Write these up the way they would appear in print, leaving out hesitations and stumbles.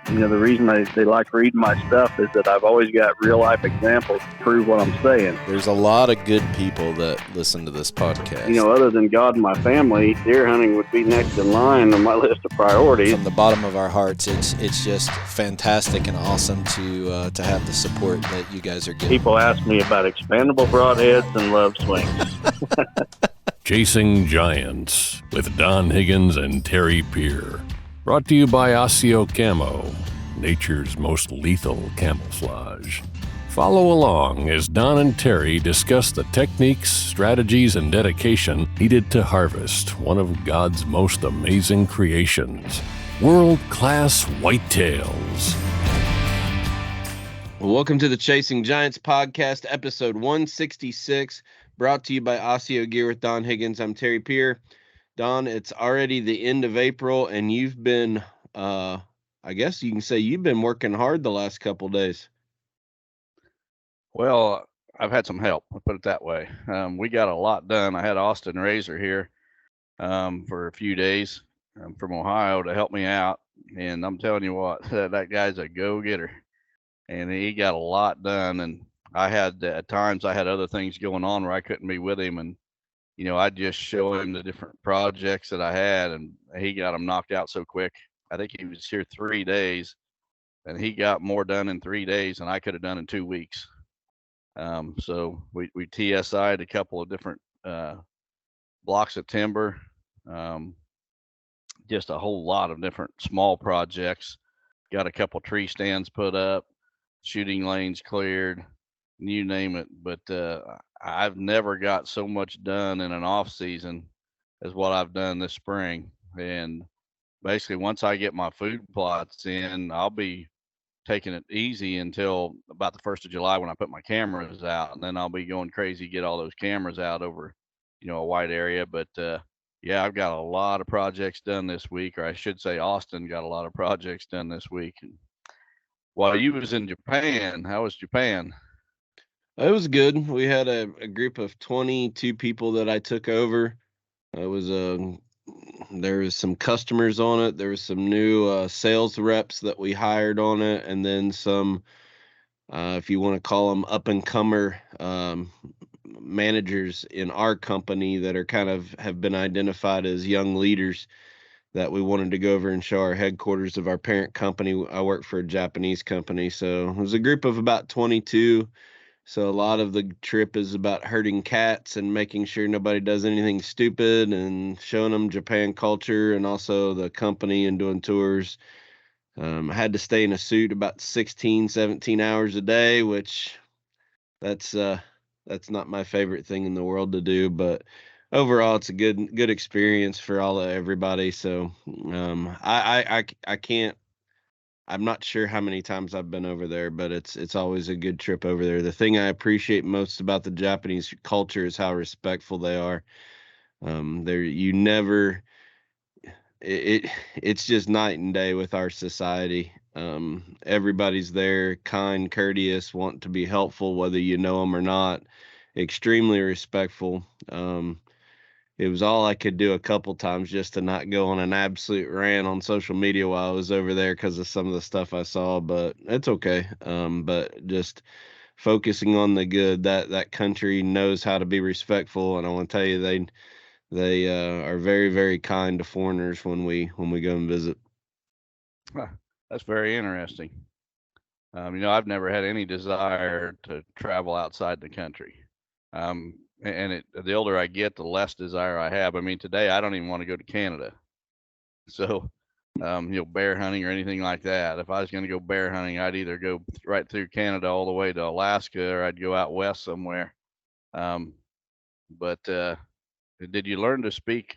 The reason they like reading my stuff is that I've always got real life examples to prove what I'm saying. There's a lot of good people that listen to this podcast. Other than God and my family, deer hunting would be next in line on my list of priorities. From the bottom of our hearts, it's just fantastic and awesome to have the support that you guys are getting. People ask me about expandable broadheads and love swings. Chasing Giants with Don Higgins and Terry Peer. Brought to you by Osseo Camo, nature's most lethal camouflage. Follow along as Don and Terry discuss the techniques, strategies, and dedication needed to harvest one of God's most amazing creations, world-class whitetails. Welcome to the Chasing Giants podcast, episode 166, brought to you by Osseo Gear with Don Higgins. I'm Terry Peer. Don, it's already the end of April, and you've been, I guess you can say you've been working hard the last couple days. Well, I've had some help, I'll put it that way. We got a lot done. I had Austin Razor here for a few days from Ohio to help me out, and I'm telling you what, that guy's a go-getter, and he got a lot done, and I had, at times, I had other things going on where I couldn't be with him, and I'd just show him the different projects that I had, and he got them knocked out so quick. I think he was here 3 days, and he got more done in 3 days than I could have done in 2 weeks. So we TSI'd a couple of different blocks of timber, just a whole lot of different small projects. Got a couple tree stands put up, shooting lanes cleared, you name it. But I've never got so much done in an off season as what I've done this spring. And basically, once I get my food plots in, I'll be taking it easy until about the 1st of July when I put my cameras out, and then I'll be going crazy, get all those cameras out over, a wide area. But yeah, I've got a lot of projects done this week, or I should say Austin got a lot of projects done this week. And while you was in Japan, how was Japan? It was good. We had a group of 22 people that I took over. It was there was some customers on it. There was some new sales reps that we hired on it, and then some, if you want to call them up-and-comer managers in our company that are kind of have been identified as young leaders that we wanted to go over and show our headquarters of our parent company. I work for a Japanese company, so it was a group of about 22. So a lot of the trip is about herding cats and making sure nobody does anything stupid and showing them Japan culture and also the company and doing tours. I had to stay in a suit about 16, 17 hours a day, which that's not my favorite thing in the world to do, but overall it's a good experience for everybody. So I can't, I'm not sure how many times I've been over there, but it's always a good trip over there. The thing I appreciate most about the Japanese culture is how respectful they are. It's just night and day with our society. Everybody's there, kind, courteous, want to be helpful, whether you know them or not, extremely respectful. It was all I could do a couple times just to not go on an absolute rant on social media while I was over there because of some of the stuff I saw, but it's okay. But just focusing on the good, that country knows how to be respectful, and I want to tell you, they are very, very kind to foreigners when we go and visit. That's very interesting. I've never had any desire to travel outside the country. And the older I get, the less desire I have. I mean, today I don't even want to go to Canada. So, bear hunting or anything like that. If I was going to go bear hunting, I'd either go right through Canada all the way to Alaska, or I'd go out west somewhere. But did you learn to speak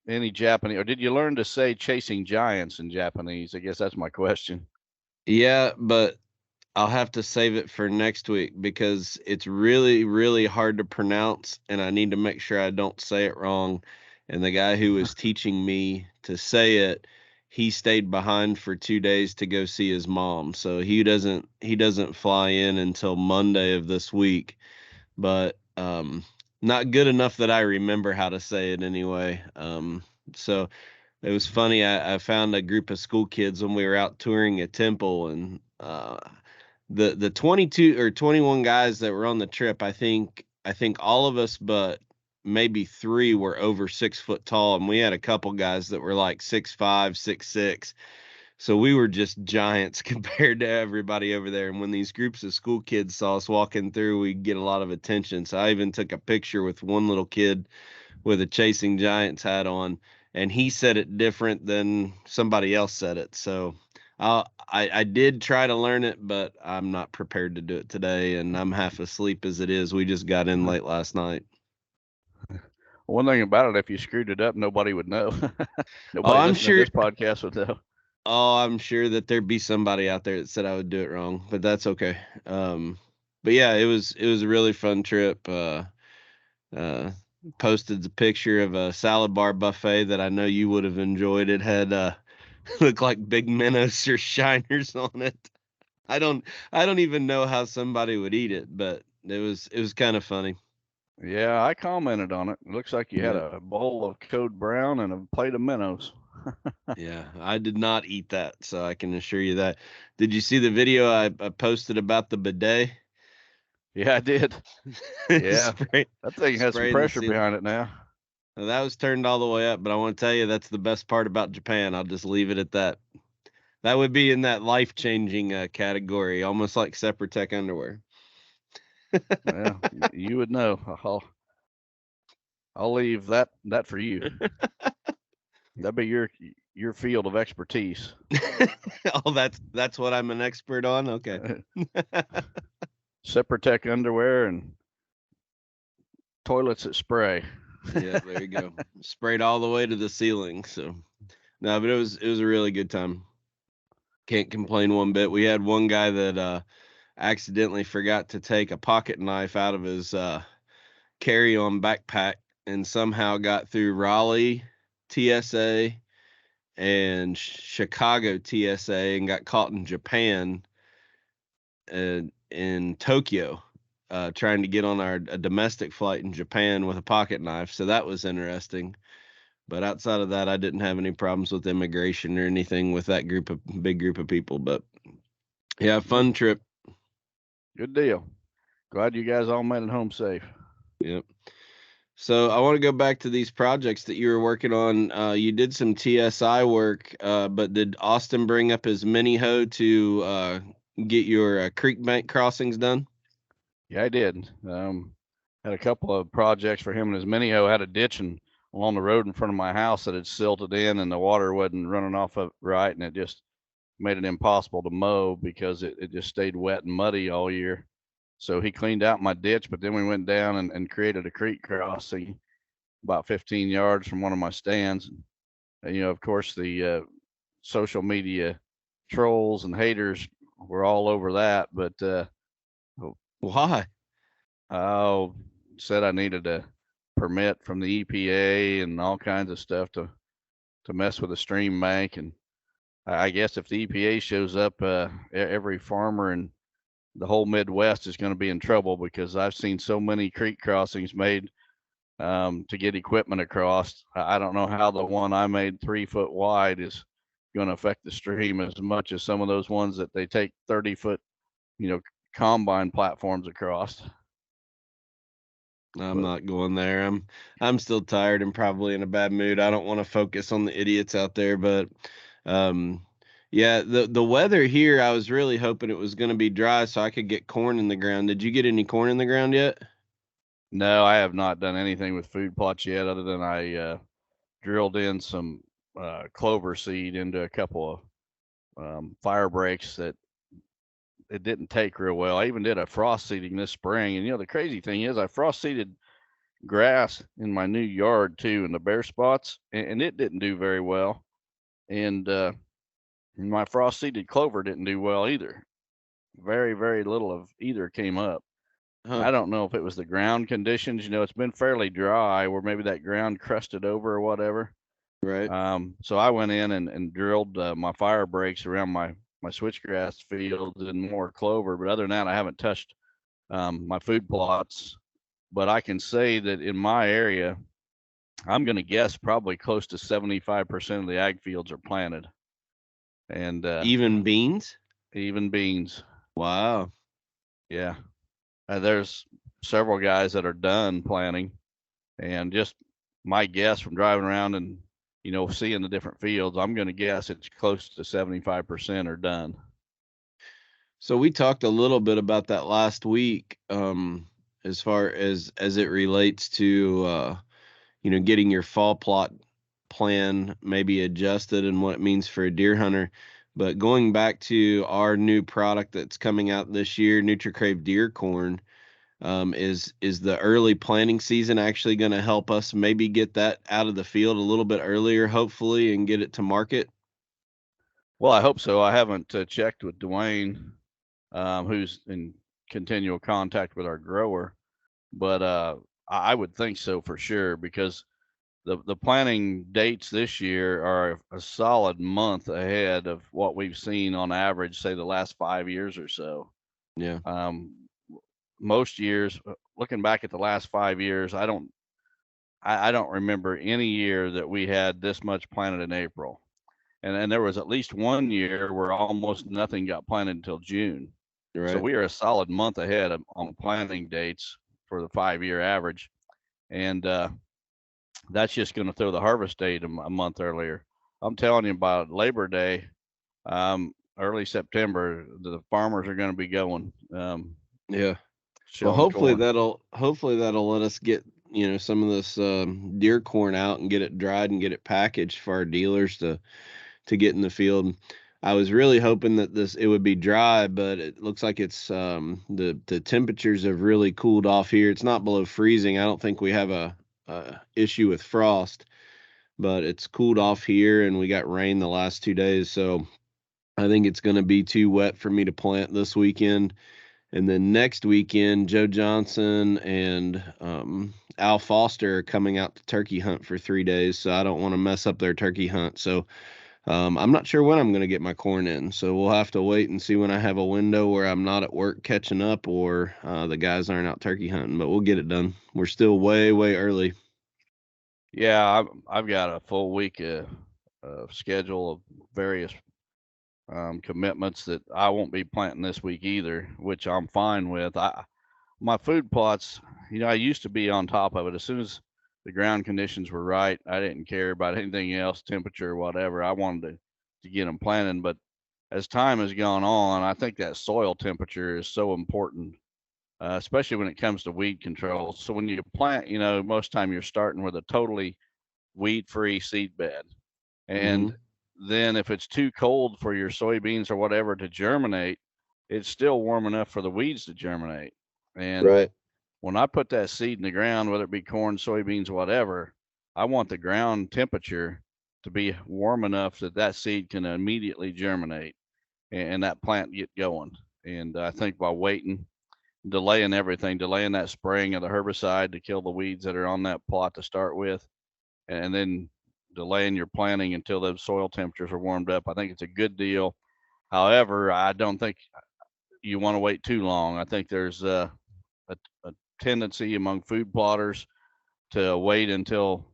any Japanese, or did you learn to say chasing giants in Japanese? I guess that's my question. Yeah, but I'll have to save it for next week because it's really, really hard to pronounce, and I need to make sure I don't say it wrong. And the guy who was teaching me to say it, he stayed behind for 2 days to go see his mom. So he doesn't fly in until Monday of this week. But not good enough that I remember how to say it anyway. So It was funny. I found a group of school kids when we were out touring a temple, and the 22 or 21 guys that were on the trip, I think all of us but maybe 3 were over 6 foot tall, and we had a couple guys that were like 6'5", 6'6". So we were just giants compared to everybody over there. And when these groups of school kids saw us walking through, we get a lot of attention. So I even took a picture with one little kid with a Chasing Giants hat on, and he said it different than somebody else said it. So I did try to learn it, but I'm not prepared to do it today, and I'm half asleep as it is. We just got in late last night. One thing about it, if you screwed it up, nobody would know. Oh, I'm listening sure. to this podcast would know. Oh, I'm sure that there'd be somebody out there that said I would do it wrong, but that's okay. But yeah, it was a really fun trip. Posted the picture of a salad bar buffet that I know you would have enjoyed. It had looked like big minnows or shiners on it. I don't even know how somebody would eat it, but it was kind of funny. Yeah, I commented on it. It looks like you had Yeah. a bowl of code brown and a plate of minnows. Yeah, I did not eat that, so I can assure you that. Did you see the video I posted about the bidet? Yeah, I did. Yeah, Spray, that thing has some spraying the pressure ceiling. behind it now. Now, that was turned all the way up, but I want to tell you that's the best part about Japan. I'll just leave it at that. That would be in that life-changing category, almost like Separtech underwear. Yeah, you would know. I'll leave that for you. That'd be your field of expertise. Oh, that's what I'm an expert on. Okay. Separtech underwear and toilets that spray. Yeah, there you go. Sprayed all the way to the ceiling. So, no, but it was a really good time. Can't complain one bit. We had one guy that accidentally forgot to take a pocket knife out of his carry-on backpack and somehow got through Raleigh TSA and Chicago TSA and got caught in Japan in Tokyo trying to get on a domestic flight in Japan with a pocket knife. So that was interesting. But outside of that, I didn't have any problems with immigration or anything with that big group of people. But yeah, fun trip. Good deal. Glad you guys all made it home safe. Yep. So I want to go back to these projects that you were working on. You did some TSI work, but did Austin bring up his mini hoe to get your creek bank crossings done? Yeah, I did. Had a couple of projects for him and his mini hoe. Had a ditch along the road in front of my house that had silted in, and the water wasn't running off of right, and it just made it impossible to mow because it just stayed wet and muddy all year. So he cleaned out my ditch, but then we went down and created a creek crossing about 15 yards from one of my stands. And of course, the social media trolls and haters were all over that, but Why? Said I needed a permit from the EPA and all kinds of stuff to mess with the stream bank. And I guess if the EPA shows up, every farmer in the whole Midwest is going to be in trouble, because I've seen so many creek crossings made to get equipment across. I don't know how the one I made 3 foot wide is going to affect the stream as much as some of those ones that they take 30-foot, combine platforms across. I'm not going there. I'm still tired and probably in a bad mood. I don't want to focus on the idiots out there, but yeah, the weather here, I was really hoping it was going to be dry so I could get corn in the ground. Did you get any corn in the ground yet? No, I have not done anything with food plots yet, other than I drilled in some clover seed into a couple of fire breaks that it didn't take real well. I even did a frost seeding this spring, and the crazy thing is I frost seeded grass in my new yard too, in the bare spots, and it didn't do very well. And my frost seeded clover didn't do well either. Very, very little of either came up. Huh. I don't know if it was the ground conditions. It's been fairly dry, where maybe that ground crusted over or whatever. Right. So I went in and drilled my fire breaks around my switchgrass fields and more clover. But other than that, I haven't touched my food plots. But I can say that in my area, I'm going to guess probably close to 75% of the ag fields are planted, and Even beans? even beans. Wow. Yeah, there's several guys that are done planting, and just my guess from driving around and seeing the different fields, I'm going to guess it's close to 75% are done. So we talked a little bit about that last week, as far as it relates to getting your fall plot plan maybe adjusted and what it means for a deer hunter. But going back to our new product that's coming out this year, NutriCrave Deer Corn, is the early planting season actually going to help us maybe get that out of the field a little bit earlier, hopefully, and get it to market? Well, I hope so. I haven't checked with Dwayne, who's in continual contact with our grower, but I would think so for sure, because the planting dates this year are a solid month ahead of what we've seen on average, say the last 5 years or so. Yeah. Most years, looking back at the last 5 years, I don't remember any year that we had this much planted in April. And there was at least one year where almost nothing got planted until June. Right. So we are a solid month ahead on planting dates for the 5-year average. And that's just going to throw the harvest date a month earlier. I'm telling you, about Labor Day, early September, the farmers are going to be going. Yeah. Showing Well, hopefully corn. that'll let us get some of this deer corn out and get it dried and get it packaged for our dealers to get in the field. I was really hoping that it would be dry, but it looks like it's the temperatures have really cooled off here. It's not below freezing. I don't think we have a issue with frost, but it's cooled off here, and we got rain the last 2 days, so I think it's going to be too wet for me to plant this weekend. And then next weekend, Joe Johnson and Al Foster are coming out to turkey hunt for 3 days, so I don't want to mess up their turkey hunt. So I'm not sure when I'm going to get my corn in, so we'll have to wait and see when I have a window where I'm not at work catching up, or the guys aren't out turkey hunting, but we'll get it done. We're still way, way early. Yeah, I've got a full week schedule of various commitments that I won't be planting this week either, which I'm fine with. My food plots, I used to be on top of it. As soon as the ground conditions were right, I didn't care about anything else, temperature or whatever. I wanted to get them planted. But as time has gone on, I think that soil temperature is so important, especially when it comes to weed control. So when you plant, most time you're starting with a totally weed-free seed bed. And then if it's too cold for your soybeans or whatever to germinate, it's still warm enough for the weeds to germinate. And Right. when I put that seed in the ground, whether it be corn, soybeans, whatever, I want the ground temperature to be warm enough that seed can immediately germinate and that plant get going. And I think by delaying everything, delaying that spraying of the herbicide to kill the weeds that are on that plot to start with, and then delaying your planting until those soil temperatures are warmed up, I think it's a good deal. However, I don't think you want to wait too long. I think there's a tendency among food plotters to wait until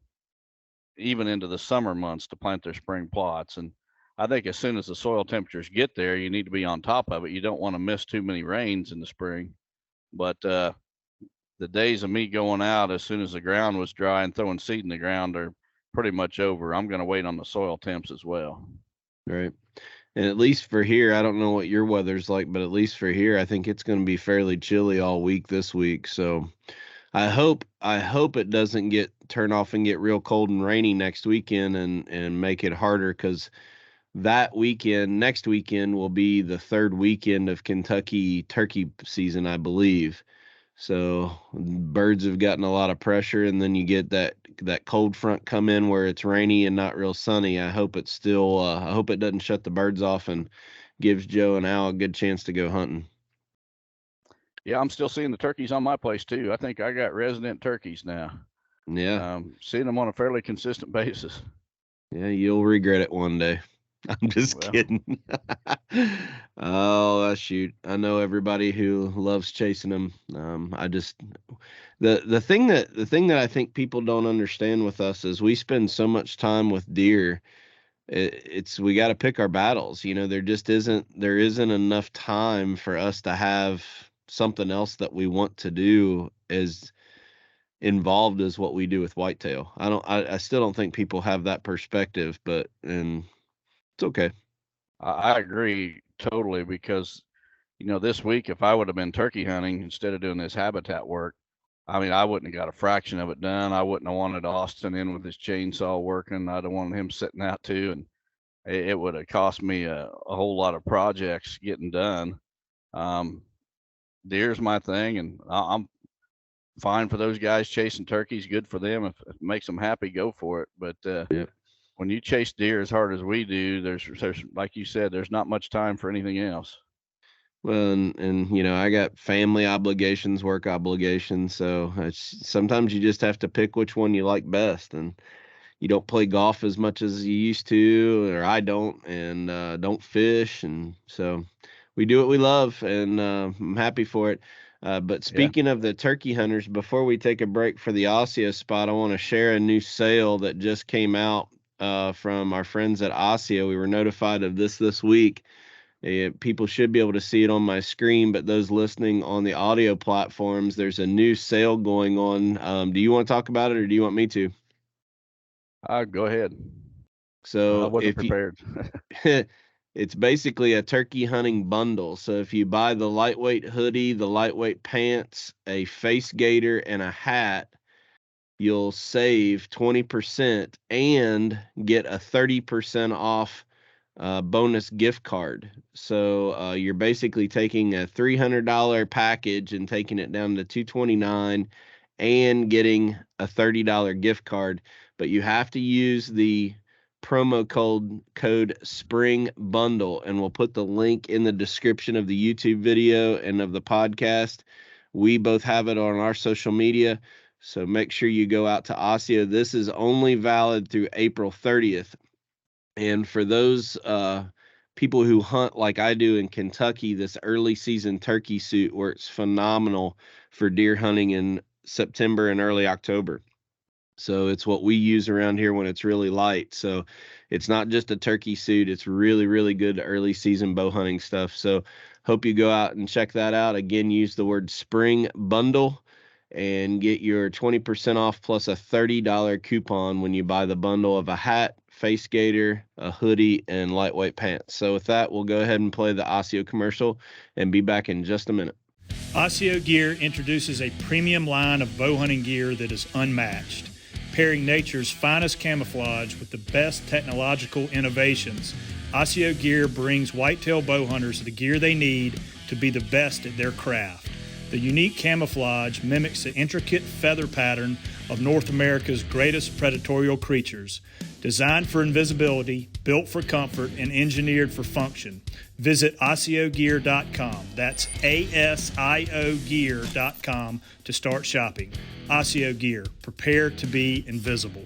even into the summer months to plant their spring plots. And I think as soon as the soil temperatures get there, you need to be on top of it. You don't want to miss too many rains in the spring. But the days of me going out as soon as the ground was dry and throwing seed in the ground are pretty much over. I'm going to wait on the soil temps as well. Right. And at least for here, I don't know what your weather's like, but at least for here, I think it's going to be fairly chilly all week this week. So I hope it doesn't turn off and get real cold and rainy next weekend and make it harder, because next weekend will be the third weekend of Kentucky turkey season, I believe. So birds have gotten a lot of pressure, and then you get that cold front come in where it's rainy and not real sunny. I hope it doesn't shut the birds off and gives Joe and Al a good chance to go hunting. Yeah, I'm still seeing the turkeys on my place too. I think I got resident turkeys now. Yeah. Seeing them on a fairly consistent basis. Yeah, you'll regret it one day. I'm just Well, kidding. Oh, shoot. I know everybody who loves chasing them. I just the thing that I think people don't understand with us is we spend so much time with deer. It's we got to pick our battles. There isn't enough time for us to have something else that we want to do as involved as what we do with whitetail. I still don't think people have that perspective, and it's okay. I agree totally because, this week, if I would have been turkey hunting instead of doing this habitat work, I mean, I wouldn't have got a fraction of it done. I wouldn't have wanted Austin in with his chainsaw working. I'd have wanted him sitting out too. And it would have cost me a whole lot of projects getting done. Um, Deer's my thing, and I'm fine for those guys chasing turkeys. Good for them. If it makes them happy, go for it. But Yeah. when you chase deer as hard as we do, there's like you said, there's not much time for anything else. Well, and I got family obligations, work obligations, so sometimes you just have to pick which one you like best, and you don't play golf as much as you used to, or I don't, and don't fish, and so we do what we love, and I'm happy for it. But Yeah. speaking of the turkey hunters, before we take a break for the Osseo spot, I want to share a new sale that just came out from our friends at Osseo. We were notified of this week. People should be able to see it on my screen, but those listening on the audio platforms, there's a new sale going on. Do you want to talk about it, or do you want me to? Go ahead. I So wasn't if you, prepared. it's basically a turkey hunting bundle. So if you buy the lightweight hoodie, the lightweight pants, a face gaiter, and a hat, you'll save 20% and get a 30% off bonus gift card. So you're basically taking a $300 package and taking it down to $229 and getting a $30 gift card. But you have to use the promo code Spring Bundle, and we'll put the link in the description of the YouTube video and of the podcast. We both have it on our social media. So make sure you go out to Osseo. This is only valid through April 30th. And for those people who hunt like I do in Kentucky, this early season turkey suit works phenomenal for deer hunting in September and early October. So it's what we use around here when it's really light. So it's not just a turkey suit. It's really, really good early season bow hunting stuff. So hope you go out and check that out. Again, use the word Spring Bundle and get your 20% off plus a $30 coupon when you buy the bundle of a hat, face gaiter, a hoodie, and lightweight pants. So with that, we'll go ahead and play the Osseo commercial and be back in just a minute. Osseo Gear introduces a premium line of bow hunting gear that is unmatched, pairing nature's finest camouflage with the best technological innovations. Osseo Gear brings whitetail bow hunters the gear they need to be the best at their craft. The unique camouflage mimics the intricate feather pattern of North America's greatest predatory creatures. Designed for invisibility, built for comfort, and engineered for function. Visit OsseoGear.com. That's ASIO Gear.com to start shopping. Osseo Gear. Prepare to be invisible.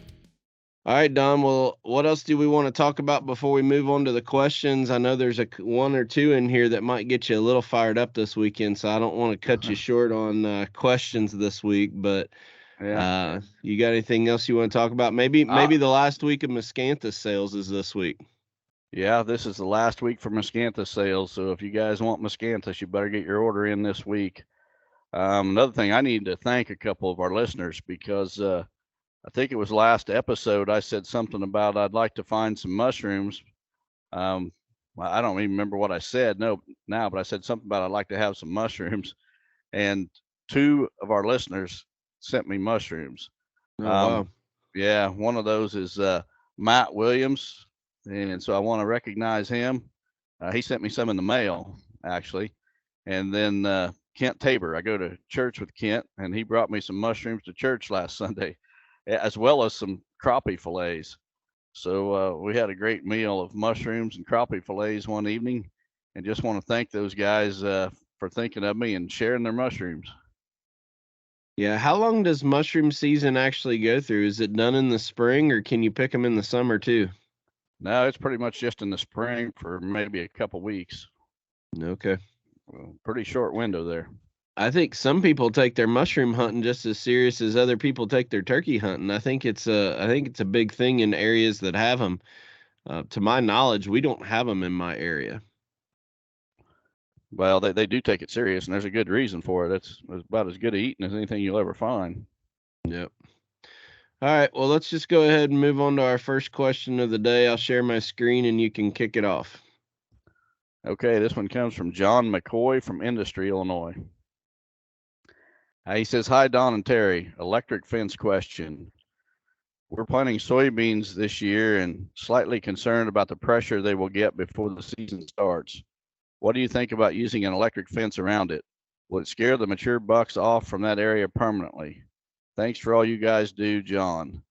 All right, Don. Well, what else do we want to talk about before we move on to the questions? I know there's one or two in here that might get you a little fired up this weekend, so I don't want to cut you short on questions this week. But Yeah. you got anything else you want to talk about? Maybe the last week of Miscanthus sales is this week. Yeah, this is the last week for Miscanthus sales. So if you guys want Miscanthus, you better get your order in this week. Another thing, I need to thank a couple of our listeners because I think it was last episode I said something about I'd like to find some mushrooms. I don't even remember what I said now, but I said something about I'd like to have some mushrooms. And two of our listeners sent me mushrooms. Oh, wow. Yeah, one of those is Matt Williams. And so I want to recognize him. He sent me some in the mail, actually. And then Kent Tabor. I go to church with Kent, and he brought me some mushrooms to church last Sunday, as well as some crappie fillets. So we had a great meal of mushrooms and crappie fillets one evening, and just want to thank those guys for thinking of me and sharing their mushrooms. Yeah, how long does mushroom season actually go through? Is it done in the spring, or can you pick them in the summer too? No, it's pretty much just in the spring for maybe a couple weeks. Okay. Pretty short window there. I think some people take their mushroom hunting just as serious as other people take their turkey hunting. I think it's a big thing in areas that have them. To my knowledge, we don't have them in my area. Well, they do take it serious, and there's a good reason for it. It's about as good at eating as anything you'll ever find. Yep. All right, well, let's just go ahead and move on to our first question of the day. I'll share my screen and you can kick it off. Okay, this one comes from John McCoy from Industry, Illinois. He says, "Hi, Don and Terry. Electric fence question. We're planting soybeans this year and slightly concerned about the pressure they will get before the season starts. What do you think about using an electric fence around it? Will it scare the mature bucks off from that area permanently? Thanks for all you guys do, John."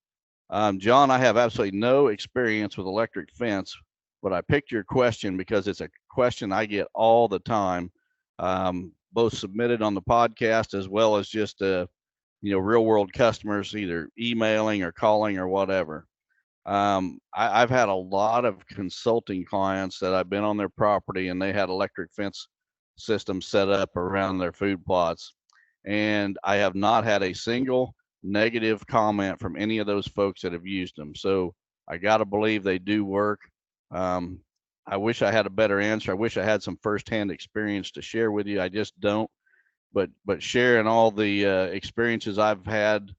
John, I have absolutely no experience with electric fence, but I picked your question because it's a question I get all the time, both submitted on the podcast as well as just real world customers either emailing or calling or whatever. I've had a lot of consulting clients that I've been on their property and they had electric fence systems set up around their food plots, and I have not had a single negative comment from any of those folks that have used them. So I got to believe they do work. I wish I had a better answer. I wish I had some firsthand experience to share with you. I just don't. But sharing all the experiences I've had,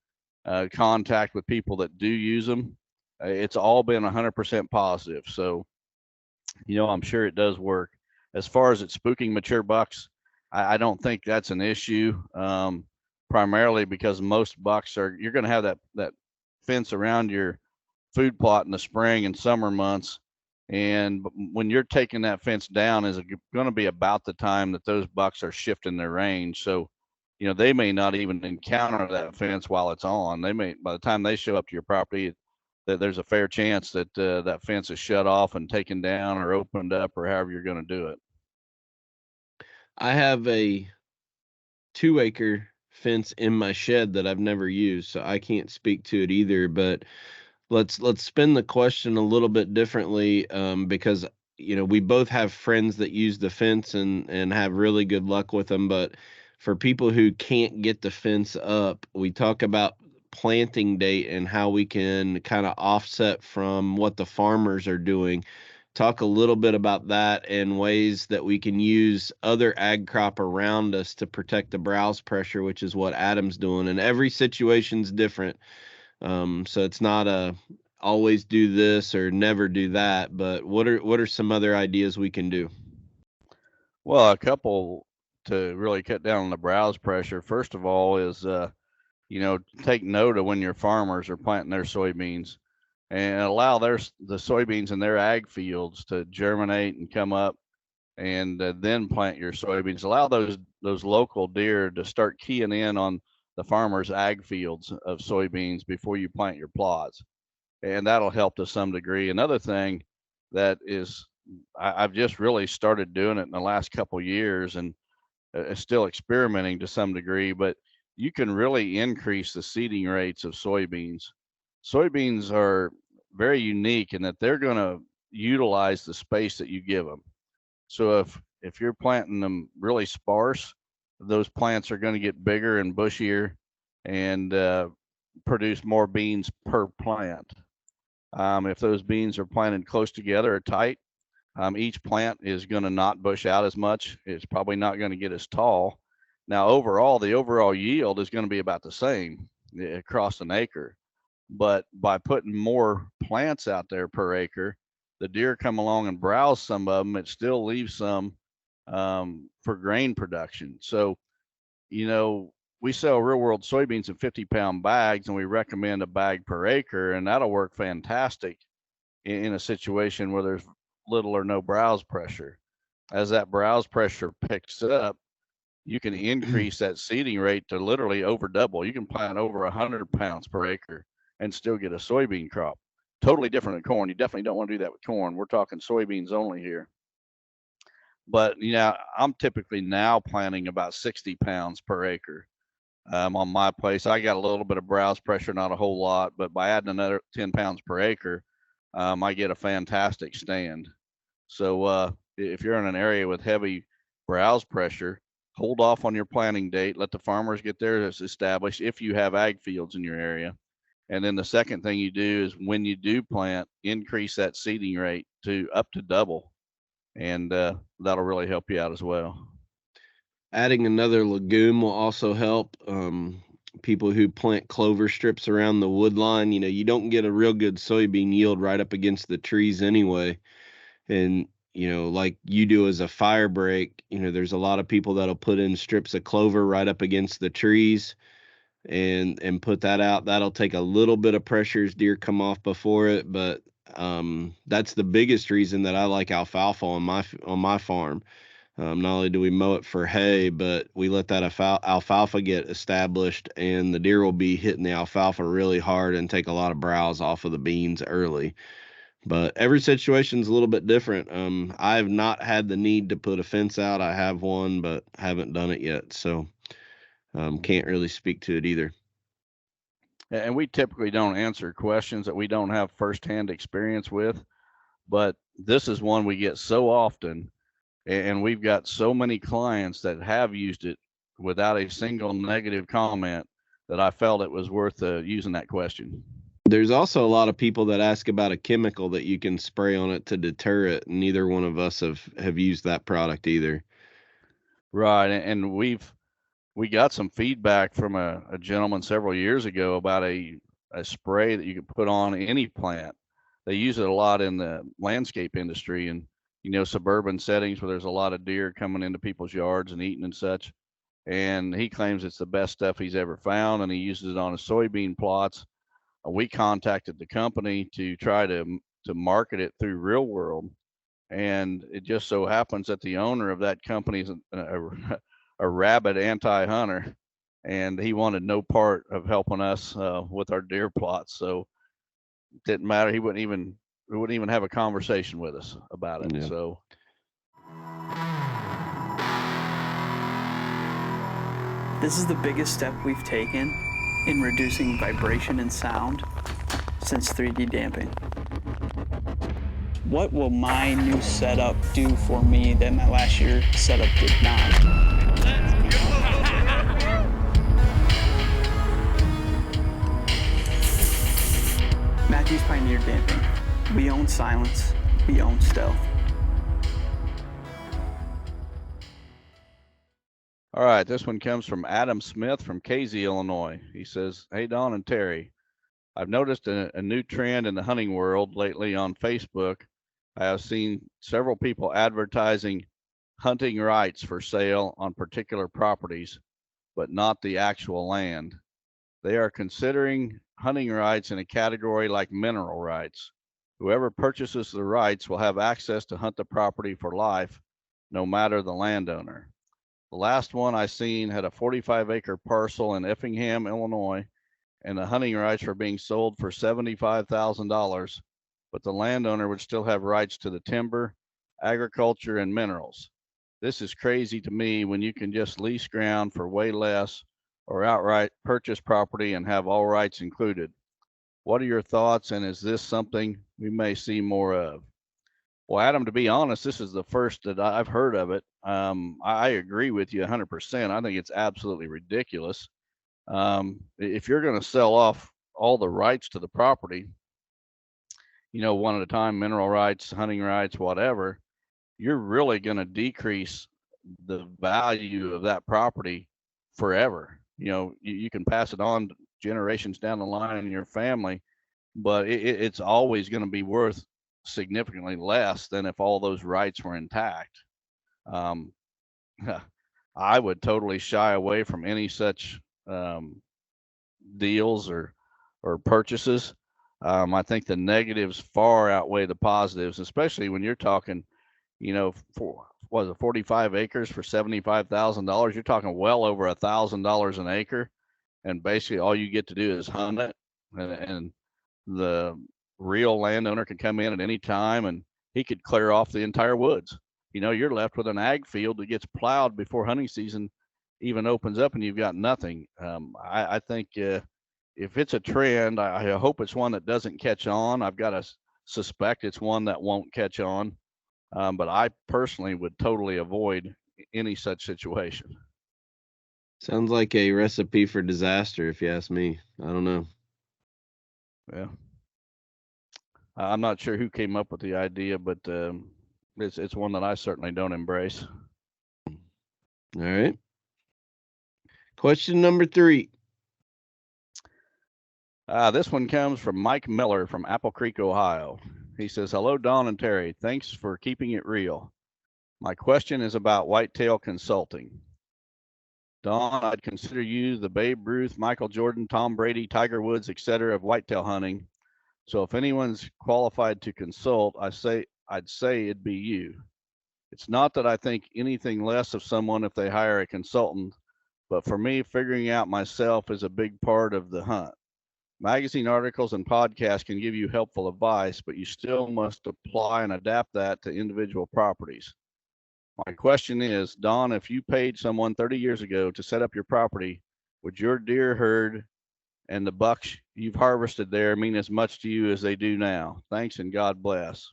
contact with people that do use them, it's all been 100% positive. So, I'm sure it does work. As far as it spooking mature bucks, I don't think that's an issue. Primarily because most bucks you're going to have that fence around your food plot in the spring and summer months. And when you're taking that fence down is going to be about the time that those bucks are shifting their range. So, they may not even encounter that fence while it's on. They may, by the time they show up to your property, that there's a fair chance that that fence is shut off and taken down or opened up or however you're going to do it. I have a 2-acre fence in my shed that I've never used, so I can't speak to it either. But let's spin the question a little bit differently, because we both have friends that use the fence and have really good luck with them. But for people who can't get the fence up, we talk about planting date and how we can kind of offset from what the farmers are doing. Talk a little bit about that and ways that we can use other ag crop around us to protect the browse pressure, which is what Adam's doing. And every situation's different. So it's not always do this or never do that, but what are some other ideas we can do? Well, a couple to really cut down on the browse pressure. First of all is, take note of when your farmers are planting their soybeans and allow the soybeans in their ag fields to germinate and come up, and then plant your soybeans. Allow those local deer to start keying in on the farmers' ag fields of soybeans before you plant your plots, and that'll help to some degree. Another thing that is, I've just really started doing it in the last couple years, and still experimenting to some degree, but you can really increase the seeding rates of soybeans. Soybeans are very unique in that they're going to utilize the space that you give them. So if you're planting them really sparse, those plants are going to get bigger and bushier and produce more beans per plant. If those beans are planted close together or tight, each plant is going to not bush out as much. It's probably not going to get as tall. Now, the overall yield is going to be about the same across an acre. But by putting more plants out there per acre, the deer come along and browse some of them. It still leaves some for grain production. So, we sell real world soybeans in 50-pound bags, and we recommend a bag per acre, and that'll work fantastic in a situation where there's little or no browse pressure. As that browse pressure picks up, you can increase that seeding rate to literally over double. You can plant over 100 pounds per acre and still get a soybean crop. Totally different than corn. You definitely don't want to do that with corn. We're talking soybeans only here. But I'm typically now planting about 60 pounds per acre on my place. I got a little bit of browse pressure, not a whole lot, but by adding another 10 pounds per acre, I get a fantastic stand. So if you're in an area with heavy browse pressure, hold off on your planting date. Let the farmers get theirs established if you have ag fields in your area. And then the second thing you do is when you do plant, increase that seeding rate to up to double. And that'll really help you out as well. Adding another legume will also help. People who plant clover strips around the wood line, you don't get a real good soybean yield right up against the trees anyway. And, like you do as a fire break, there's a lot of people that'll put in strips of clover right up against the trees and put that out. That'll take a little bit of pressure as deer come off before it, but that's the biggest reason that I like alfalfa on my farm. Not only do we mow it for hay, but we let that alfalfa get established, and the deer will be hitting the alfalfa really hard and take a lot of browse off of the beans early. But every situation's a little bit different. I've not had the need to put a fence out. I have one, but haven't done it yet, so can't really speak to it either. And we typically don't answer questions that we don't have firsthand experience with, but this is one we get so often. And we've got so many clients that have used it without a single negative comment that I felt it was worth using that question. There's also a lot of people that ask about a chemical that you can spray on it to deter it. Neither one of us have used that product either. Right. And we got some feedback from a gentleman several years ago about a spray that you can put on any plant. They use it a lot in the landscape industry and suburban settings where there's a lot of deer coming into people's yards and eating and such. And he claims it's the best stuff he's ever found, and he uses it on his soybean plots. We contacted the company to try to market it through Real World, and it just so happens that the owner of that company is a rabid anti-hunter, and he wanted no part of helping us with our deer plots. So it didn't matter. He wouldn't even have a conversation with us about it. Yeah. So this is the biggest step we've taken in reducing vibration and sound since 3D damping. What will my new setup do for me that my last year setup did not? Let's go! Matthews Pioneer Damping. We own silence, we own stealth. All right, this one comes from Adam Smith from Casey, Illinois. He says, "Hey, Don and Terry, I've noticed a new trend in the hunting world lately on Facebook. I have seen several people advertising hunting rights for sale on particular properties, but not the actual land. They are considering hunting rights in a category like mineral rights. Whoever purchases the rights will have access to hunt the property for life, no matter the landowner. The last one I seen had a 45-acre parcel in Effingham, Illinois, and the hunting rights were being sold for $75,000, but the landowner would still have rights to the timber, agriculture, and minerals. This is crazy to me when you can just lease ground for way less or outright purchase property and have all rights included. What are your thoughts, and is this something we may see more of?" Well, Adam, to be honest, this is the first that I've heard of it. I agree with you 100%. I think it's absolutely ridiculous. If you're going to sell off all the rights to the property, one at a time, mineral rights, hunting rights, whatever, you're really going to decrease the value of that property forever. You can pass it on generations down the line in your family, but it's always going to be worth significantly less than if all those rights were intact. I would totally shy away from any such deals or purchases. I think the negatives far outweigh the positives, especially when you're talking, for 45 acres for $75,000. You're talking well over $1,000 an acre, and basically all you get to do is hunt it, and the real landowner can come in at any time and he could clear off the entire woods. You're left with an ag field that gets plowed before hunting season even opens up, and you've got nothing. I think if it's a trend, I hope it's one that doesn't catch on. I've got a suspect it's one that won't catch on. But I personally would totally avoid any such situation. Sounds like a recipe for disaster, if you ask me. I don't know. Yeah. I'm not sure who came up with the idea, but it's one that I certainly don't embrace. All right. Question number 3. This one comes from Mike Miller from Apple Creek, Ohio. He says, "Hello, Don and Terry. Thanks for keeping it real. My question is about whitetail consulting. Don, I'd consider you the Babe Ruth, Michael Jordan, Tom Brady, Tiger Woods, etc. of whitetail hunting. So if anyone's qualified to consult, I'd say it'd be you. It's not that I think anything less of someone if they hire a consultant, but for me, figuring out myself is a big part of the hunt. Magazine articles and podcasts can give you helpful advice, but you still must apply and adapt that to individual properties. My question is, Don, if you paid someone 30 years ago to set up your property, would your deer herd and the bucks you've harvested there mean as much to you as they do now? Thanks and God bless."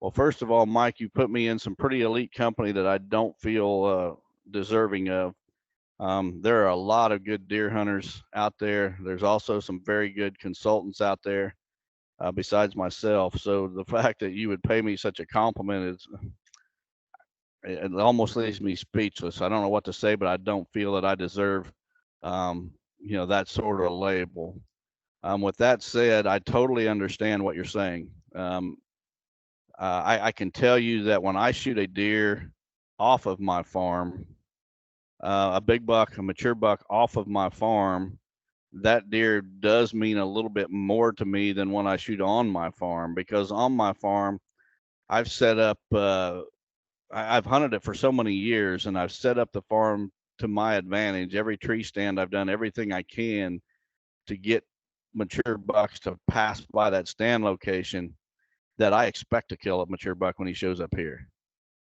Well, first of all, Mike, you put me in some pretty elite company that I don't feel deserving of. There are a lot of good deer hunters out there. There's also some very good consultants out there besides myself. So the fact that you would pay me such a compliment it almost leaves me speechless. I don't know what to say, but I don't feel that I deserve, that sort of label. With that said, I totally understand what you're saying. I can tell you that when I shoot a deer off of my farm, a big buck, a mature buck off of my farm, that deer does mean a little bit more to me than when I shoot on my farm, because on my farm, I've set up, I've hunted it for so many years, and I've set up the farm to my advantage. Every tree stand, I've done everything I can to get mature bucks to pass by that stand location that I expect to kill a mature buck when he shows up here.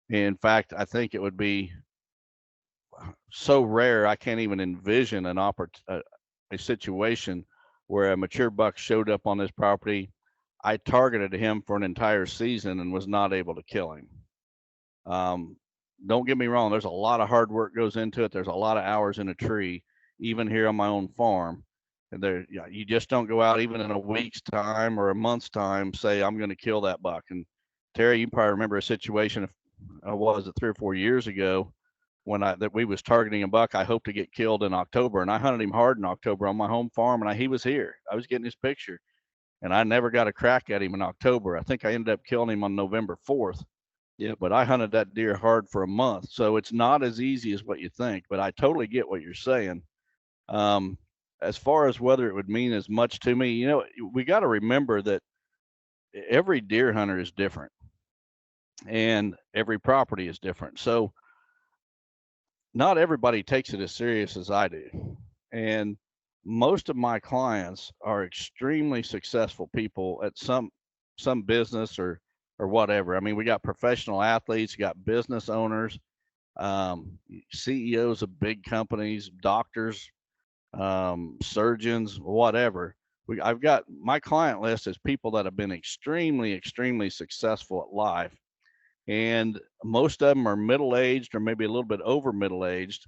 In fact, I think it would be so rare I can't even envision a situation where a mature buck showed up on this property. I targeted him for an entire season and was not able to kill him. Don't get me wrong, there's a lot of hard work goes into it. There's a lot of hours in a tree, even here on my own farm. And you just don't go out even in a week's time or a month's time, say, I'm going to kill that buck. And Terry, you probably remember a situation, was it 3 or 4 years ago, when we was targeting a buck I hoped to get killed in October. And I hunted him hard in October on my home farm, and he was here. I was getting his picture, and I never got a crack at him in October. I think I ended up killing him on November 4th. Yeah, but I hunted that deer hard for a month. So it's not as easy as what you think, but I totally get what you're saying. As far as whether it would mean as much to me, we got to remember that every deer hunter is different and every property is different. So not everybody takes it as serious as I do. And most of my clients are extremely successful people at some business or whatever. I mean, we got professional athletes, got business owners, CEOs of big companies, doctors, surgeons, whatever. I've got my client list is people that have been extremely, extremely successful at life. And most of them are middle-aged or maybe a little bit over middle-aged.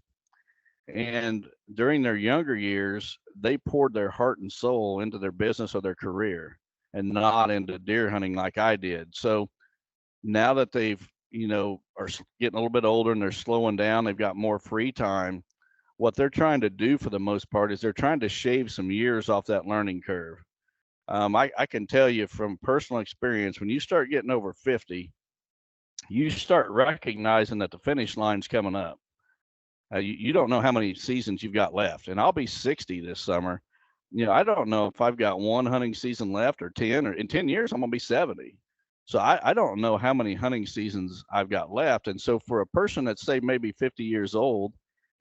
And during their younger years, they poured their heart and soul into their business or their career and not into deer hunting like I did. So now that they've, are getting a little bit older and they're slowing down, they've got more free time. What they're trying to do for the most part is they're trying to shave some years off that learning curve. I can tell you from personal experience, when you start getting over 50, you start recognizing that the finish line's coming up. You don't know how many seasons you've got left. And I'll be 60 this summer. I don't know if I've got one hunting season left or 10, or in 10 years, I'm going to be 70. So I don't know how many hunting seasons I've got left. And so for a person that's, say, maybe 50 years old,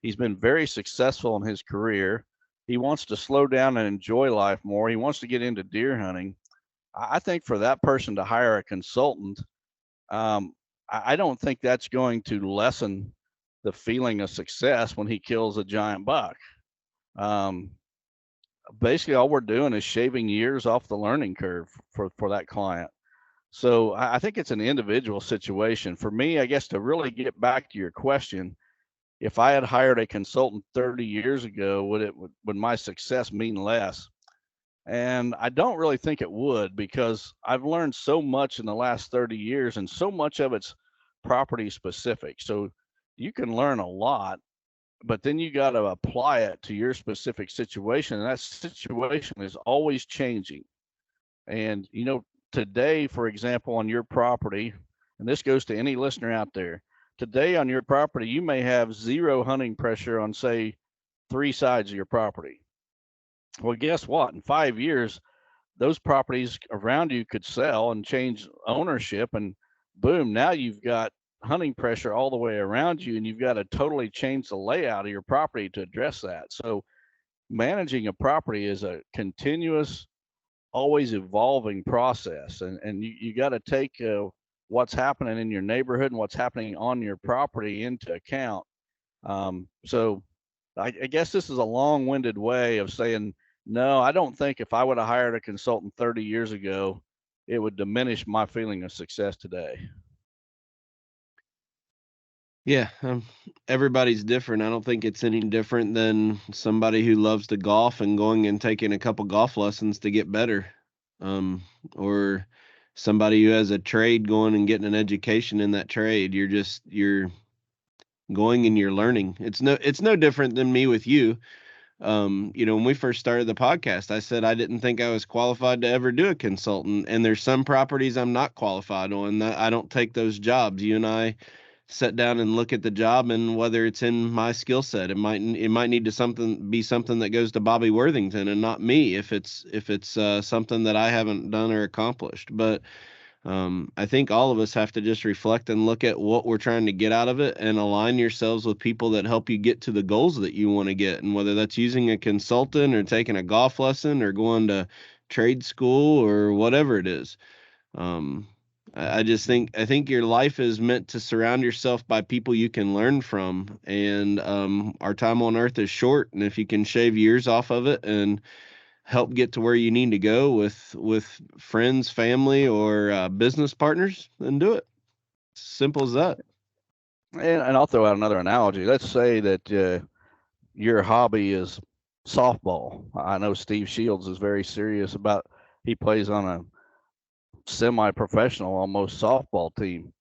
he's been very successful in his career. He wants to slow down and enjoy life more. He wants to get into deer hunting. I think for that person to hire a consultant, I don't think that's going to lessen the feeling of success when he kills a giant buck. Basically, all we're doing is shaving years off the learning curve for that client. So I think it's an individual situation. For me, I guess to really get back to your question, if I had hired a consultant 30 years ago, would my success mean less? And I don't really think it would, because I've learned so much in the last 30 years, and so much of it's property specific. So you can learn a lot, but then you got to apply it to your specific situation. And that situation is always changing. And, today, for example, on your property, and this goes to any listener out there, today on your property, you may have zero hunting pressure on, say, 3 sides of your property. Well, guess what? In 5 years, those properties around you could sell and change ownership, and boom, now you've got hunting pressure all the way around you, and you've got to totally change the layout of your property to address that. So managing a property is a continuous, always evolving process, and you got to take what's happening in your neighborhood and what's happening on your property into account. So I guess this is a long-winded way of saying, no, I don't think if I would have hired a consultant 30 years ago, it would diminish my feeling of success today. Yeah, everybody's different. I don't think it's any different than somebody who loves to golf and going and taking a couple golf lessons to get better, or somebody who has a trade going and getting an education in that trade. You're going and you're learning. It's no different than me with you. When we first started the podcast, I said I didn't think I was qualified to ever do a consultant, and there's some properties I'm not qualified on. I don't take those jobs. You and I sit down and look at the job, and whether it's in my skill set, it might need to be something that goes to Bobby Worthington and not me if it's something that I haven't done or accomplished. But I think all of us have to just reflect and look at what we're trying to get out of it, and align yourselves with people that help you get to the goals that you want to get. And whether that's using a consultant or taking a golf lesson or going to trade school or whatever it is. I think your life is meant to surround yourself by people you can learn from. And our time on earth is short. And if you can shave years off of it and help get to where you need to go with friends, family, or business partners, then do it. Simple as that. And I'll throw out another analogy. Let's say that your hobby is softball. I know Steve Shields is very serious about, he plays on a semi-professional almost softball team.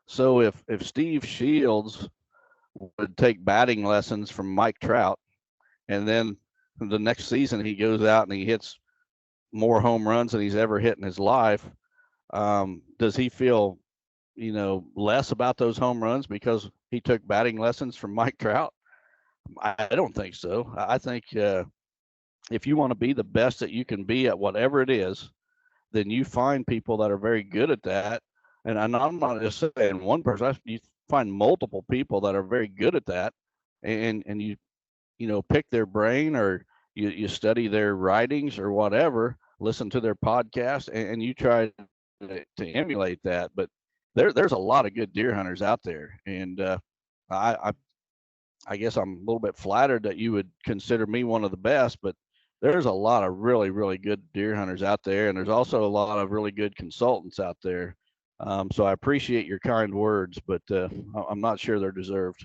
So if Steve Shields would take batting lessons from Mike Trout, and then the next season he goes out and he hits more home runs than he's ever hit in his life, does he feel less about those home runs because he took batting lessons from Mike Trout? I don't think so. I think if you want to be the best that you can be at whatever it is, then you find people that are very good at that. And I'm not just saying one person. You find multiple people that are very good at that, and you pick their brain, or you study their writings or whatever, listen to their podcast, and you try to emulate that. But there's a lot of good deer hunters out there, and I guess I'm a little bit flattered that you would consider me one of the best, but there's a lot of really, really good deer hunters out there, and there's also a lot of really good consultants out there. So I appreciate your kind words, but I'm not sure they're deserved.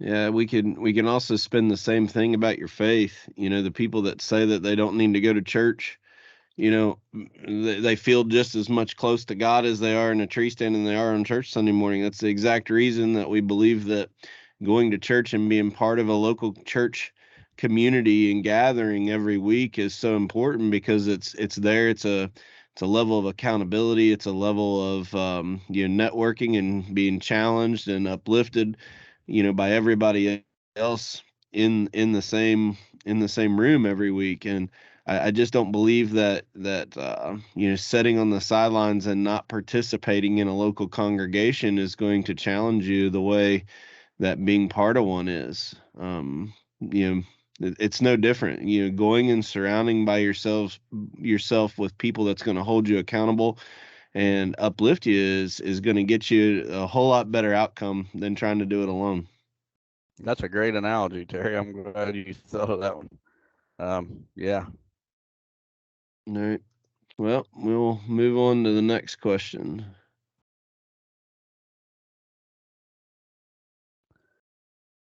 Yeah, we can also spin the same thing about your faith. The people that say that they don't need to go to church, they feel just as much close to God as they are in a tree stand and they are on church Sunday morning. That's the exact reason that we believe that going to church and being part of a local church community and gathering every week is so important, because it's there. It's a level of accountability. It's a level of networking and being challenged and uplifted, by everybody else in the same room every week. And I just don't believe that sitting on the sidelines and not participating in a local congregation is going to challenge you the way that being part of one is. It's no different. Going and surrounding by yourself with people that's going to hold you accountable and uplift you is going to get you a whole lot better outcome than trying to do it alone. That's a great analogy, Terry. I'm glad you thought of that one. Yeah. All right. Well, we'll move on to the next question.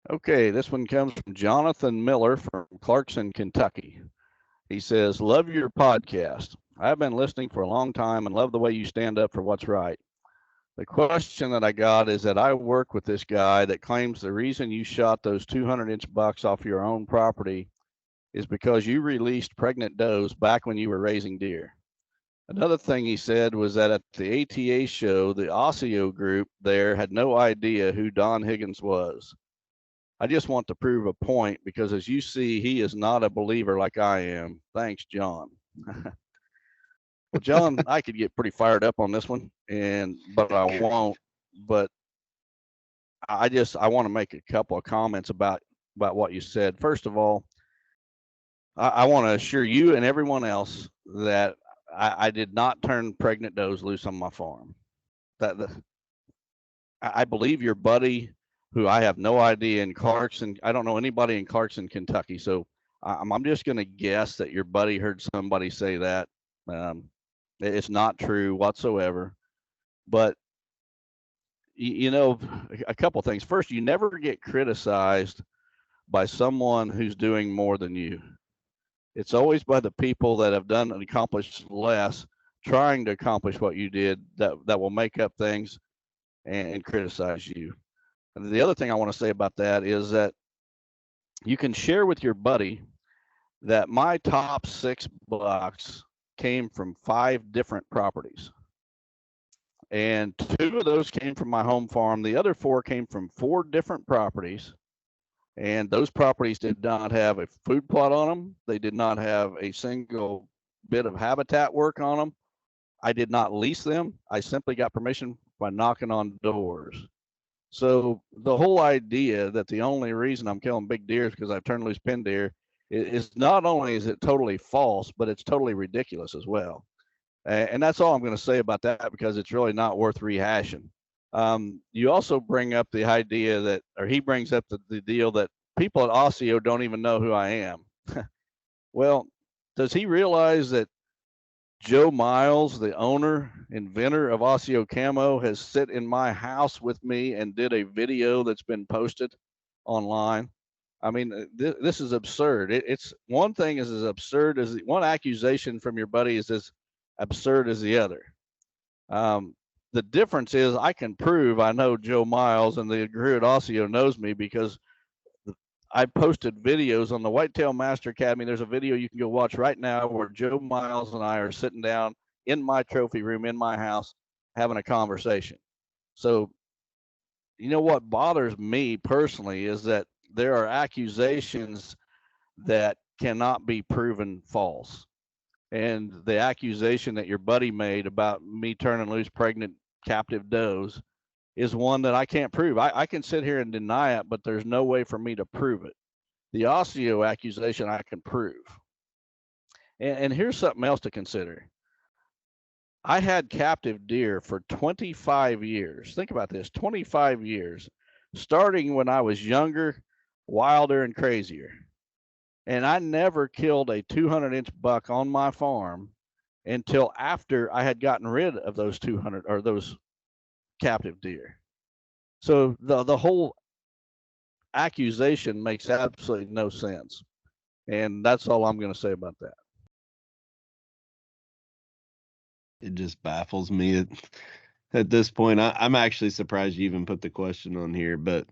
Okay, this one comes from Jonathan Miller from Clarkson, Kentucky. He says, love your podcast. I've been listening for a long time and love the way you stand up for what's right. The question that I got is that I work with this guy that claims the reason you shot those 200-inch bucks off your own property is because you released pregnant does back when you were raising deer. Another thing he said was that at the ATA show, the Osseo group there had no idea who Don Higgins was. I just want to prove a point because, as you see, he is not a believer like I am. Thanks, John. Well, John, I could get pretty fired up on this one, but I won't. But I want to make a couple of comments about what you said. First of all, I want to assure you and everyone else that I did not turn pregnant does loose on my farm. I believe your buddy, who I have no idea in Clarkson, I don't know anybody in Clarkson, Kentucky. So I'm just going to guess that your buddy heard somebody say that. It's not true whatsoever. But, you know, a couple things. First, you never get criticized by someone who's doing more than you. It's always by the people that have done and accomplished less, trying to accomplish what you did, that will make up things and criticize you. And the other thing I want to say about that is that you can share with your buddy that my top 6 bucks came from 5 different properties. And 2 of those came from my home farm. The other 4 came from 4 different properties. And those properties did not have a food plot on them. They did not have a single bit of habitat work on them. I did not lease them. I simply got permission by knocking on doors. So the whole idea that the only reason I'm killing big deer is because I've turned loose pin deer is not only is it totally false, but it's totally ridiculous as well. And that's all I'm going to say about that, because it's really not worth rehashing. You also bring up the idea that, or he brings up the deal that people at Osseo don't even know who I am. Well, does he realize that Joe Miles, the owner, inventor of Osseo Camo, has sit in my house with me and did a video that's been posted online? I mean, this is absurd. It's one thing is as absurd as one accusation from your buddy is as absurd as the other. The difference is I can prove I know Joe Miles, and the crew at Osseo knows me because I posted videos on the Whitetail Master Academy. There's a video you can go watch right now where Joe Miles and I are sitting down in my trophy room in my house having a conversation. So, you know what bothers me personally is that there are accusations that cannot be proven false. And the accusation that your buddy made about me turning loose pregnant captive does is one that I can't prove. I can sit here and deny it, but there's no way for me to prove it. The Osseo accusation I can prove. And here's something else to consider. I had captive deer for 25 years. Think about this, 25 years, starting when I was younger, wilder, and crazier. And I never killed a 200-inch buck on my farm until after I had gotten rid of those 200 or those captive deer. So the whole accusation makes absolutely no sense. And that's all I'm going to say about that. It just baffles me at this point. I'm actually surprised you even put the question on here, but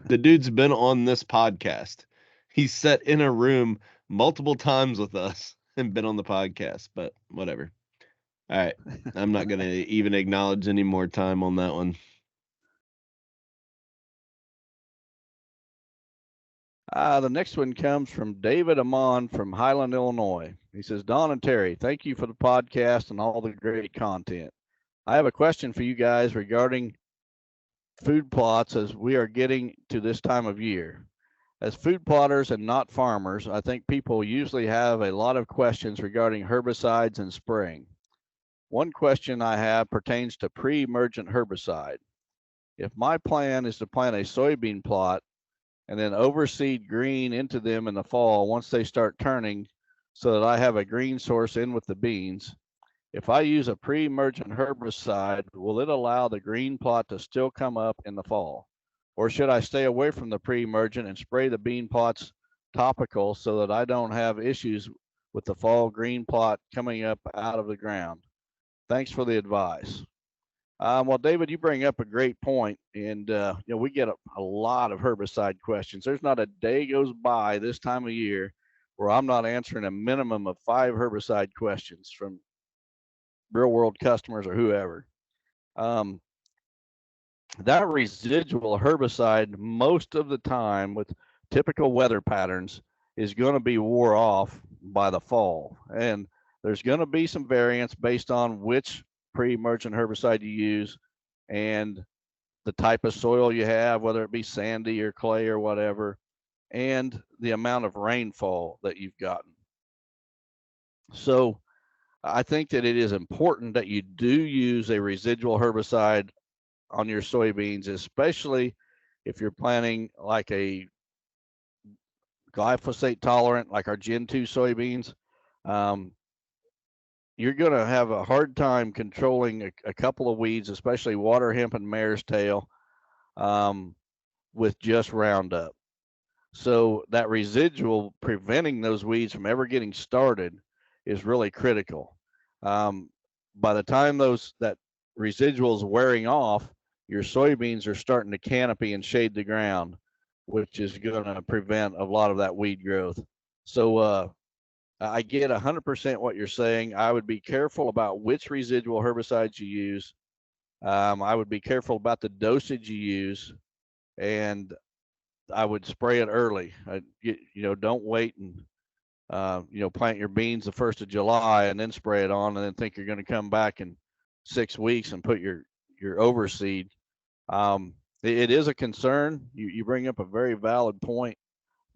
the dude's been on this podcast. He's sat in a room multiple times with us and been on the podcast, but whatever. All right. I'm not going to even acknowledge any more time on that one. The next one comes from David Amon from Highland, Illinois. He says, Don and Terry, thank you for the podcast and all the great content. I have a question for you guys regarding food plots as we are getting to this time of year. As food plotters and not farmers, I think people usually have a lot of questions regarding herbicides and spraying. One question I have pertains to pre-emergent herbicide. If my plan is to plant a soybean plot and then overseed green into them in the fall once they start turning so that I have a green source in with the beans, If I use a pre-emergent herbicide, will it allow the green plot to still come up in the fall? Or should I stay away from the pre-emergent and spray the bean plots topical so that I don't have issues with the fall green plot coming up out of the ground? Thanks for the advice. Well, David, you bring up a great point, and we get a lot of herbicide questions. There's not a day goes by this time of year where I'm not answering a minimum of 5 herbicide questions from real world customers or whoever. That residual herbicide, most of the time with typical weather patterns, is going to be wore off by the fall, and there's going to be some variance based on which pre-emergent herbicide you use and the type of soil you have, whether it be sandy or clay or whatever, and the amount of rainfall that you've gotten. So I think that it is important that you do use a residual herbicide on your soybeans, especially if you're planting like a glyphosate tolerant, like our Gen 2 soybeans. You're going to have a hard time controlling a couple of weeds, especially water hemp and mare's tail, with just Roundup. So that residual, preventing those weeds from ever getting started, is really critical. By the time that residual is wearing off, your soybeans are starting to canopy and shade the ground, which is going to prevent a lot of that weed growth. So I get 100% what you're saying. I would be careful about which residual herbicides you use. I would be careful about the dosage you use, and I would spray it early. Don't wait and plant your beans the 1st of July and then spray it on, and then think you're going to come back in 6 weeks and put your overseed. It is a concern. You bring up a very valid point,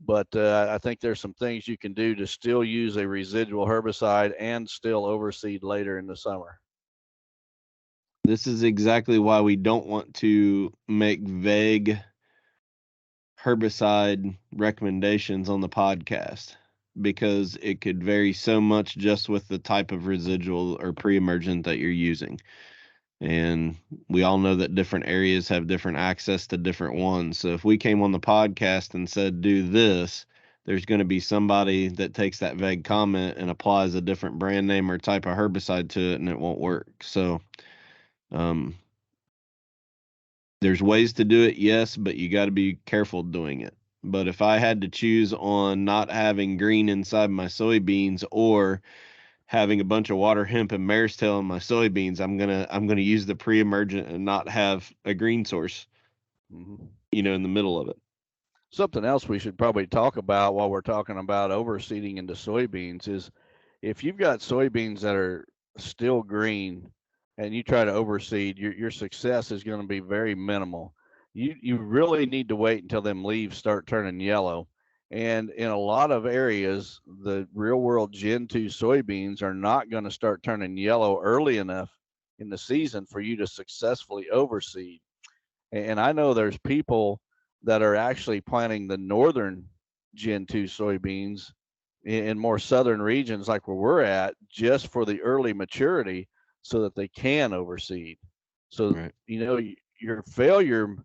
but I think there's some things you can do to still use a residual herbicide and still overseed later in the summer. This is exactly why we don't want to make vague herbicide recommendations on the podcast, because it could vary so much just with the type of residual or pre-emergent that you're using. And we all know that different areas have different access to different ones. So if we came on the podcast and said, do this, there's going to be somebody that takes that vague comment and applies a different brand name or type of herbicide to it, and it won't work. So there's ways to do it, yes, but you got to be careful doing it. But if I had to choose on not having green inside my soybeans or having a bunch of water hemp and mare's tail in my soybeans, I'm gonna use the pre-emergent and not have a green source, in the middle of it. Something else we should probably talk about while we're talking about overseeding into soybeans is if you've got soybeans that are still green and you try to overseed, your success is going to be very minimal. You really need to wait until them leaves start turning yellow. And in a lot of areas, the real world Gen 2 soybeans are not going to start turning yellow early enough in the season for you to successfully overseed. And I know there's people that are actually planting the northern Gen 2 soybeans in more southern regions like where we're at, just for the early maturity so that they can overseed. So, right. Your failure,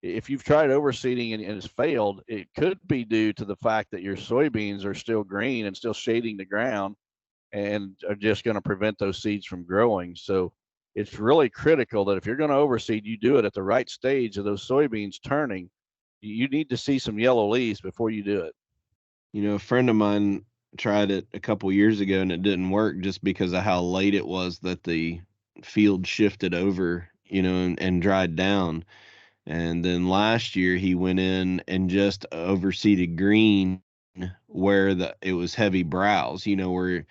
if you've tried overseeding and it's failed, it could be due to the fact that your soybeans are still green and still shading the ground and are just going to prevent those seeds from growing. So it's really critical that if you're going to overseed, you do it at the right stage of those soybeans turning. You need to see some yellow leaves before you do it. A friend of mine tried it a couple years ago and it didn't work just because of how late it was that the field shifted over, and dried down. And then last year he went in and just overseeded green where it was heavy browse, I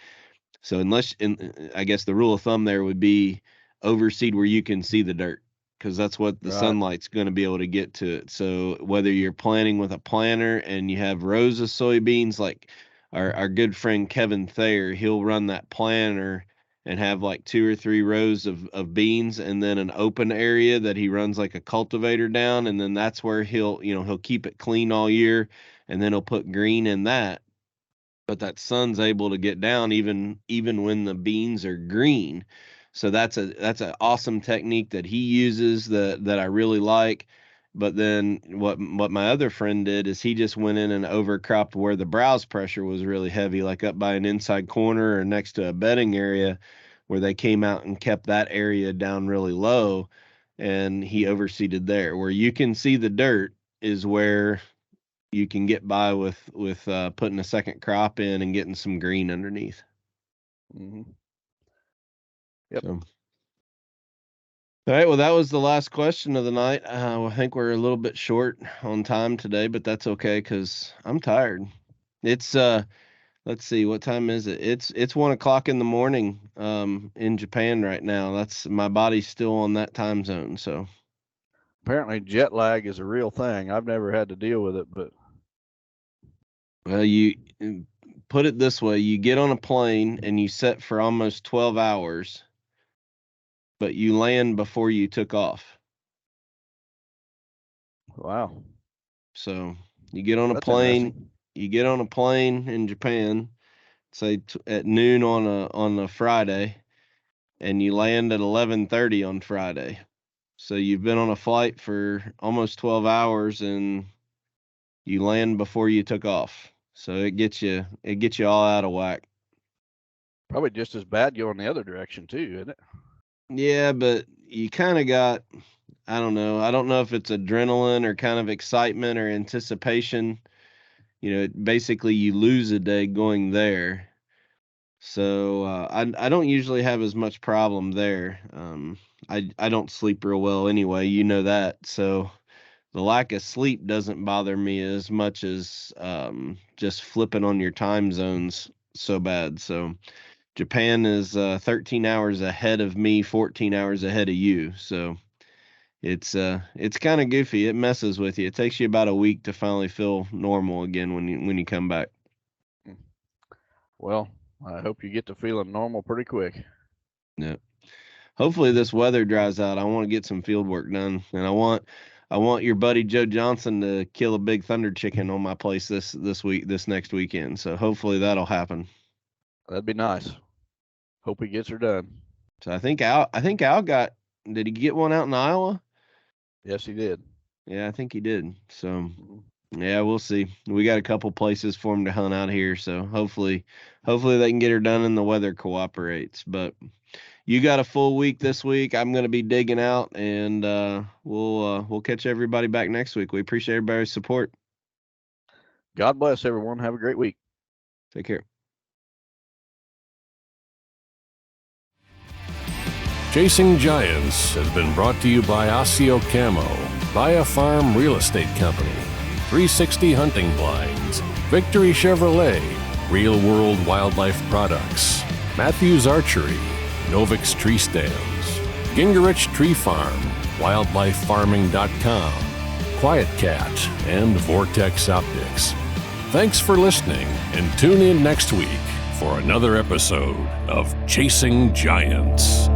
guess the rule of thumb there would be overseed where you can see the dirt, because that's what the sunlight's going to be able to get to it. So whether you're planting with a planter and you have rows of soybeans, like our good friend Kevin Thayer, he'll run that planter and have like 2 or 3 rows of beans, and then an open area that he runs like a cultivator down, and then that's where he'll keep it clean all year, and then he'll put green in that. but that sun's able to get down even when the beans are green. So that's an awesome technique that he uses that I really like. But then what my other friend did is he just went in and overcropped where the browse pressure was really heavy, like up by an inside corner or next to a bedding area, where they came out and kept that area down really low, and he overseeded there. Where you can see the dirt is where you can get by with putting a second crop in and getting some green underneath. Mm-hmm. Yep. So. All right, well, that was the last question of the night. I think we're a little bit short on time today, but that's okay because I'm tired. It's let's see, what time is it? It's 1:00 in the morning in Japan right now. That's my body's still on that time zone. So Apparently, jet lag is a real thing. I've never had to deal with it, but well, you put it this way: you get on a plane and you sit for almost 12 hours. But you land before you took off. Wow. So you get on a That's plane. interesting. You get on a plane in Japan, say at noon on a Friday, and you land at 11:30 on Friday. So you've been on a flight for almost 12 hours, and you land before you took off. So it gets you all out of whack. Probably just as bad going the other direction too, isn't it? Yeah, but you kind of got, I don't know. I don't know if it's adrenaline or kind of excitement or anticipation. You know, basically you lose a day going there. So I don't usually have as much problem there. I don't sleep real well anyway. You know that. So the lack of sleep doesn't bother me as much as just flipping on your time zones so bad. So Japan is 13 hours ahead of me, 14 hours ahead of you. So it's kind of goofy. It messes with you. It takes you about a week to finally feel normal again when you come back. Well, I hope you get to feeling normal pretty quick. Yeah. Hopefully this weather dries out. I want to get some field work done, and I want your buddy Joe Johnson to kill a big thunder chicken on my place this next weekend. So hopefully that'll happen. That'd be nice. Hope he gets her done. So I think Al got. Did he get one out in Iowa? Yes, he did. Yeah, I think he did. So yeah, we'll see. We got a couple places for him to hunt out here, so hopefully they can get her done and the weather cooperates. But you got a full week this week. I'm going to be digging out, and we'll catch everybody back next week. We appreciate everybody's support. God bless everyone. Have a great week. Take care. Chasing Giants has been brought to you by Osseo Camo, Via Farm Real Estate Company, 360 Hunting Blinds, Victory Chevrolet, Real World Wildlife Products, Matthews Archery, Novix Tree Stands, Gingerich Tree Farm, WildlifeFarming.com, Quiet Cat, and Vortex Optics. Thanks for listening, and tune in next week for another episode of Chasing Giants.